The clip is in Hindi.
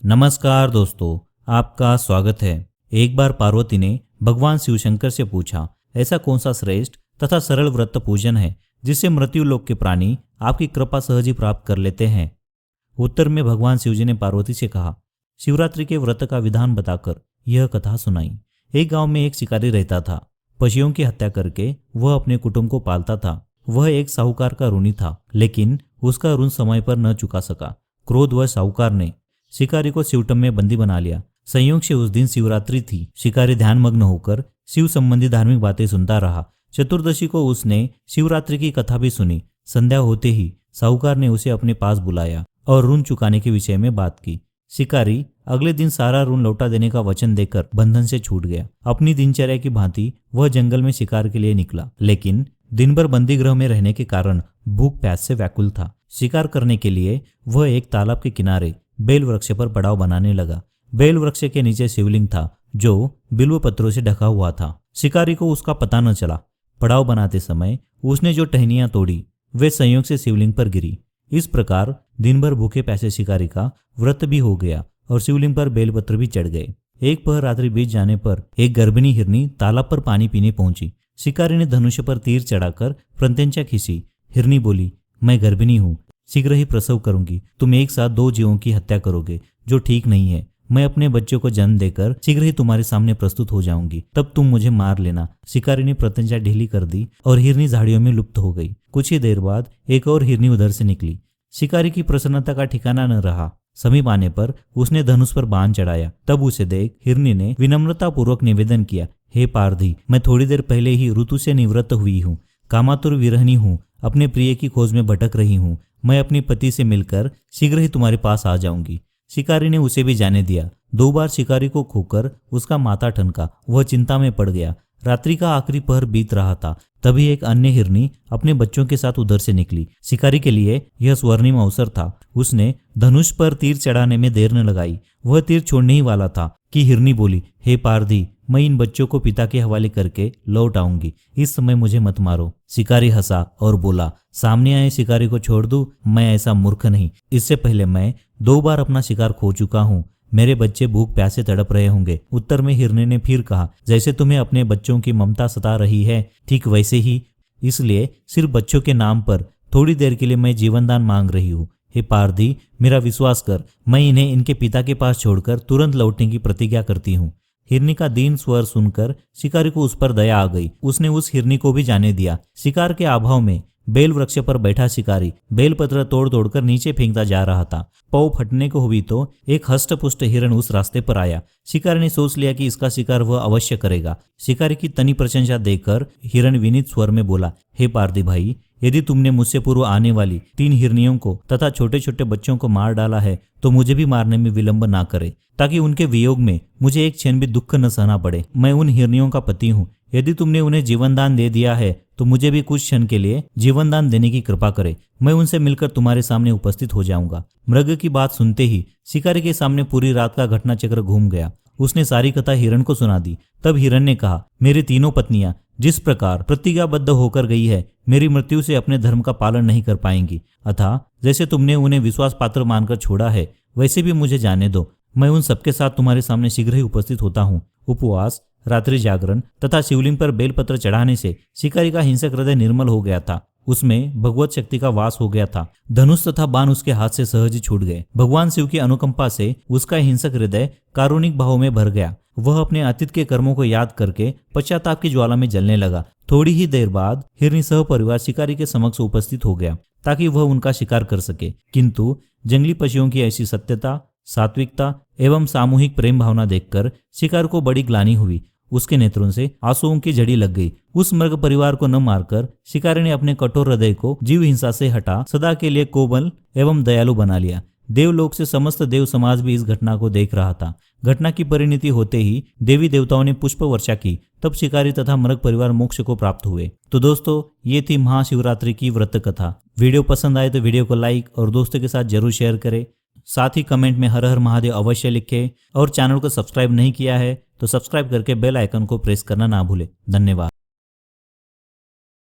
नमस्कार दोस्तों, आपका स्वागत है। एक बार पार्वती ने भगवान शिव शंकर से पूछा, ऐसा कौन सा श्रेष्ठ तथा सरल व्रत पूजन है जिससे मृत्यु लोक के प्राणी आपकी कृपा सहज ही प्राप्त कर लेते हैं। उत्तर में भगवान शिव जी ने पार्वती से कहा, शिवरात्रि के व्रत का विधान बताकर यह कथा सुनाई। एक गांव में एक शिकारी रहता था। पशुओं की हत्या करके वह अपने कुटुंब को पालता था। वह एक साहूकार का ऋणी था, लेकिन उसका ऋण समय पर न चुका सका। क्रोधवश साहूकार ने शिकारी को शिवटम में बंदी बना लिया। संयोग से उस दिन शिवरात्रि थी। शिकारी ध्यानमग्न होकर शिव संबंधी धार्मिक बातें सुनता रहा। चतुर्दशी को उसने शिवरात्रि की कथा भी सुनी। संध्या होते ही साहूकार ने उसे अपने पास बुलाया और ऋण चुकाने के विषय में बात की। शिकारी अगले दिन सारा ऋण लौटा देने का वचन देकर बंधन से छूट गया। अपनी दिनचर्या की भांति वह जंगल में शिकार के लिए निकला, लेकिन दिन भर बंदी गृह में रहने के कारण भूख प्यास से व्याकुल था। शिकार करने के लिए वह एक तालाब के किनारे बेल वृक्ष पर पड़ाव बनाने लगा। बेल वृक्ष के नीचे शिवलिंग था जो बिल्व पत्रों से ढका हुआ था। शिकारी को उसका पता न चला। पड़ाव बनाते समय उसने जो टहनियां तोड़ी वे संयोग से शिवलिंग पर गिरी। इस प्रकार दिन भर भूखे प्यासे शिकारी का व्रत भी हो गया और शिवलिंग पर बेलपत्र भी चढ़ गए। एक पहर रात्रि बीत जाने पर एक गर्भिणी हिरनी तालाब पर पानी पीने पहुंची। शिकारी ने धनुष पर तीर चढ़ाकर प्रत्यंचा खींची। हिरनी बोली, मैं गर्भिणी हूँ, शीघ्र ही प्रसव करूंगी। तुम एक साथ दो जीवों की हत्या करोगे, जो ठीक नहीं है। मैं अपने बच्चों को जन्म देकर शीघ्र ही तुम्हारे सामने प्रस्तुत हो जाऊंगी, तब तुम मुझे मार लेना। शिकारी ने प्रत्यंचा ढीली कर दी और हिरनी झाड़ियों में लुप्त हो गई। कुछ ही देर बाद एक और हिरनी उधर से निकली। शिकारी की प्रसन्नता का ठिकाना न रहा। समीप आने पर उसने धनुष पर बाण चढ़ाया। तब उसे देख हिरनी ने विनम्रता पूर्वक निवेदन किया, हे पारधी, मैं थोड़ी देर पहले ही ऋतु से निवृत्त हुई हूँ। कामातुर विरहिणी हूँ, अपने प्रिय की खोज में भटक रही हूँ। मैं अपने पति से मिलकर शीघ्र ही तुम्हारे पास आ जाऊंगी। शिकारी ने उसे भी जाने दिया। 2 बार शिकारी को खोकर उसका माथा ठनका। वह चिंता में पड़ गया। रात्रि का आखिरी पहर बीत रहा था। तभी एक अन्य हिरनी अपने बच्चों के साथ उधर से निकली। शिकारी के लिए यह स्वर्णिम अवसर था। उसने धनुष पर तीर चढ़ाने में देर न लगाई। वह तीर छोड़ने ही वाला था कि हिरनी बोली, हे पारधी, मैं इन बच्चों को पिता के हवाले करके लौट आऊंगी। इस समय मुझे मत मारो। शिकारी हंसा और बोला, सामने आए शिकारी को छोड़ दूं? मैं ऐसा मूर्ख नहीं। इससे पहले मैं 2 बार अपना शिकार खो चुका हूँ। मेरे बच्चे भूख प्यासे तड़प रहे होंगे। उत्तर में हिरनी ने फिर कहा, जैसे तुम्हें अपने बच्चों की ममता सता रही है, ठीक वैसे ही। इसलिए सिर्फ बच्चों के नाम पर थोड़ी देर के लिए मैं जीवनदान मांग रही हूँ। हे पारधी, मेरा विश्वास कर, मैं इन्हें इनके पिता के पास छोड़कर तुरंत लौटने की प्रतिज्ञा करती हूँ। हिरनी का दीन स्वर सुनकर शिकारी को उस पर दया आ गई। उसने उस हिरनी को भी जाने दिया। शिकार के अभाव में बेल वृक्ष पर बैठा शिकारी बेलपत्र तोड़ तोड़कर नीचे फेंकता जा रहा था। पौ फटने को हुई तो एक हष्टपुष्ट हिरण उस रास्ते पर आया। शिकारी ने सोच लिया कि इसका शिकार वह अवश्य करेगा। शिकारी की तनी प्रशंसा देखकर हिरण विनीत स्वर में बोला, हे पारधी भाई, यदि तुमने मुझसे पूर्व आने वाली 3 हिरनियों को तथा छोटे छोटे बच्चों को मार डाला है तो मुझे भी मारने में विलंब ना करे, ताकि उनके वियोग में मुझे एक क्षण भी दुख न सहना पड़े। मैं उन हिरनियों का पति हूँ। यदि तुमने उन्हें जीवनदान दे दिया है तो मुझे भी कुछ क्षण के लिए जीवनदान देने की कृपा करे। मैं उनसे मिलकर तुम्हारे सामने उपस्थित हो जाऊंगा। मृग की बात सुनते ही शिकारी के सामने पूरी रात का घटना चक्र घूम गया। उसने सारी कथा हिरण को सुना दी। तब हिरण ने कहा, मेरी तीनों पत्नियां जिस प्रकार प्रतिज्ञाबद्ध होकर गई है, मेरी मृत्यु से अपने धर्म का पालन नहीं कर पाएंगी। अतः जैसे तुमने उन्हें विश्वास पात्र मानकर छोड़ा है, वैसे भी मुझे जाने दो। मैं उन सबके साथ तुम्हारे सामने शीघ्र ही उपस्थित होता हूँ। उपवास, रात्रि जागरण तथा शिवलिंग पर बेलपत्र चढ़ाने से शिकारी का हिंसक हृदय निर्मल हो गया था। उसमें भगवत शक्ति का वास हो गया था। धनुष तथा बाण उसके हाथ से सहज ही छूट गए। भगवान शिव की अनुकंपा से उसका हिंसक हृदय कारुणिक भाव में भर गया। वह अपने अतीत के कर्मों को याद करके पश्चाताप की ज्वाला में जलने लगा। थोड़ी ही देर बाद हिरनी सह परिवार शिकारी के समक्ष उपस्थित हो गया ताकि वह उनका शिकार कर सके। किंतु जंगली पशुओं की ऐसी सत्यता, सात्विकता एवं सामूहिक प्रेम भावना देखकर शिकार को बड़ी ग्लानि हुई। उसके नेत्रों से आंसुओं की झड़ी लग गई। उस मृग परिवार को न मारकर शिकारी ने अपने कठोर हृदय को जीव हिंसा से हटा सदा के लिए कोमल एवं दयालु बना लिया। देवलोक से समस्त देव समाज भी इस घटना को देख रहा था। घटना की परिणति होते ही देवी देवताओं ने पुष्प वर्षा की। तब शिकारी तथा मृग परिवार मोक्ष को प्राप्त हुए। तो दोस्तों, ये थी महाशिवरात्रि की व्रत कथा। वीडियो पसंद आए तो वीडियो को लाइक और दोस्तों के साथ जरूर शेयर करें। साथ ही कमेंट में हर हर महादेव अवश्य लिखें और चैनल को सब्सक्राइब नहीं किया है तो सब्सक्राइब करके बेल आइकन को प्रेस करना ना भूलें। धन्यवाद।